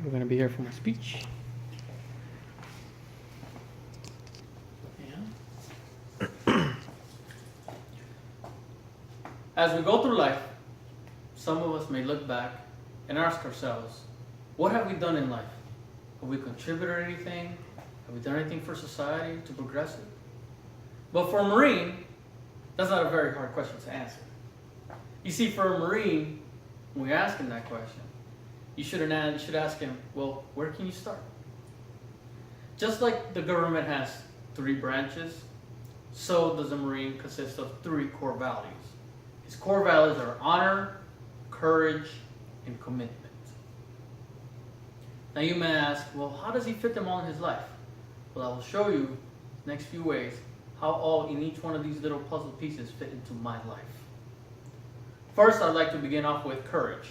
We're going to be here for my speech. Yeah. As we go through life, some of us may look back and ask ourselves, what have we done in life? Have we contributed anything? Have we done anything for society to progress it? But for a Marine, that's not a very hard question to answer. You see, for a Marine, when we ask him that question, you should ask him, well, where can you start? Just like the government has 3 branches, so does a Marine consist of 3 core values. His core values are honor, courage, and commitment. Now you may ask, well, how does he fit them all in his life? Well, I will show you the next few ways how all in each one of these little puzzle pieces fit into my life. First, I'd like to begin off with courage.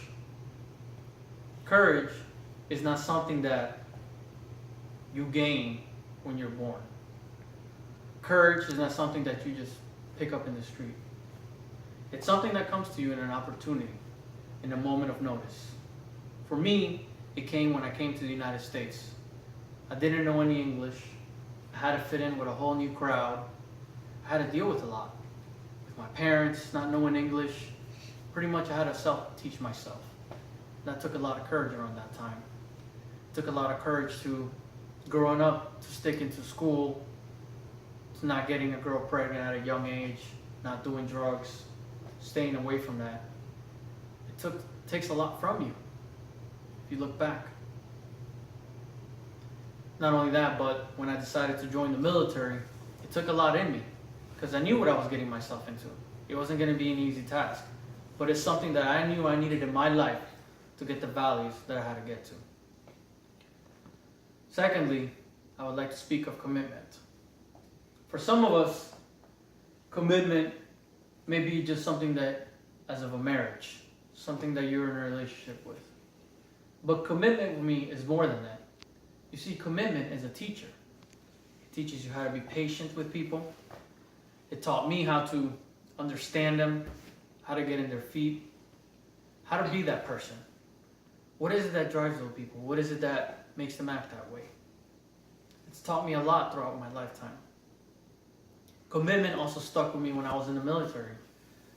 Courage is not something that you gain when you're born. Courage is not something that you just pick up in the street. It's something that comes to you in an opportunity, in a moment of notice. For me, it came when I came to the United States. I didn't know any English. I had to fit in with a whole new crowd. I had to deal with a lot. With my parents not knowing English, pretty much I had to self-teach myself. That took a lot of courage around that time. It took a lot of courage to, growing up, to stick into school, to not getting a girl pregnant at a young age, not doing drugs, staying away from that. It takes a lot from you, if you look back. Not only that, but when I decided to join the military, it took a lot in me, because I knew what I was getting myself into. It wasn't going to be an easy task, but it's something that I knew I needed in my life to get the values that I had to get to. Secondly, I would like to speak of commitment. For some of us, commitment may be just something that, as of a marriage, something that you're in a relationship with. But commitment with me is more than that. You see, commitment is a teacher. It teaches you how to be patient with people. It taught me how to understand them, how to get in their feet, how to be that person. What is it that drives those people? What is it that makes them act that way? It's taught me a lot throughout my lifetime. Commitment also stuck with me when I was in the military.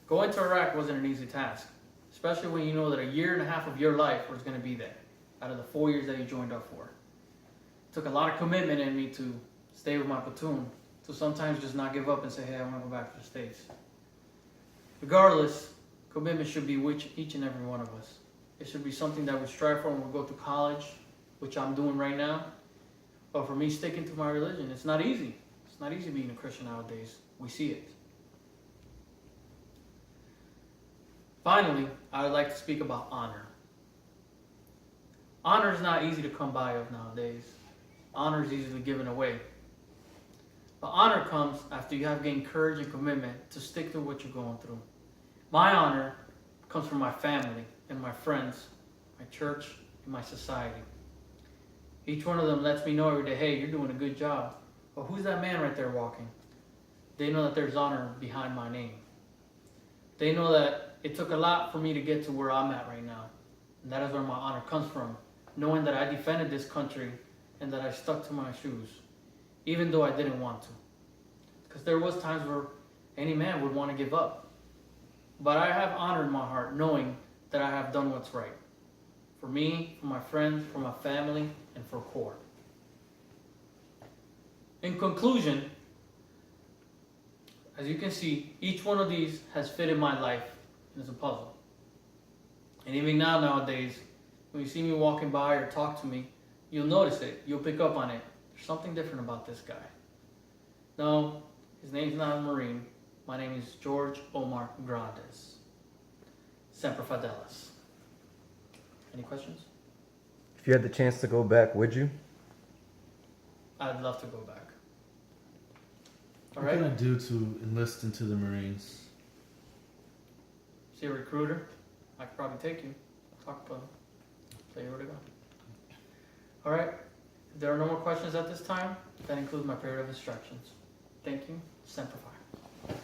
Going to Iraq wasn't an easy task, especially when you know that 1.5 years of your life was going to be there, out of the 4 years that you joined up for. It took a lot of commitment in me to stay with my platoon, to sometimes just not give up and say, hey, I want to go back to the States. Regardless, commitment should be with each and every one of us. It should be something that we strive for when we go to college, which I'm doing right now. But for me, sticking to my religion, it's not easy. It's not easy being a Christian nowadays. We see it. Finally, I would like to speak about honor. Honor is not easy to come by of nowadays. Honor is easily given away. But honor comes after you have gained courage and commitment to stick to what you're going through. My honor comes from my family and my friends, my church, and my society. Each one of them lets me know every day, hey, you're doing a good job. But who's that man right there walking? They know that there's honor behind my name. They know that it took a lot for me to get to where I'm at right now. And that is where my honor comes from. Knowing that I defended this country and that I stuck to my shoes, even though I didn't want to. Because there was times where any man would want to give up. But I have honor in my heart, knowing that I have done what's right. For me, for my friends, for my family, and for CORE. In conclusion, as you can see, each one of these has fit in my life as a puzzle. And even nowadays, when you see me walking by or talk to me, you'll notice it. You'll pick up on it. There's something different about this guy. No, his name's not a Marine. My name is George Omar Grandes. Semper Fidelis. Any questions? If you had the chance to go back, would you? I'd love to go back. All What right? can I do to enlist into the Marines? See a recruiter? I could probably take you. Talk about tell you where to go. All right? If there are no more questions at this time, that includes my period of instructions. Thank you. Semper Fi.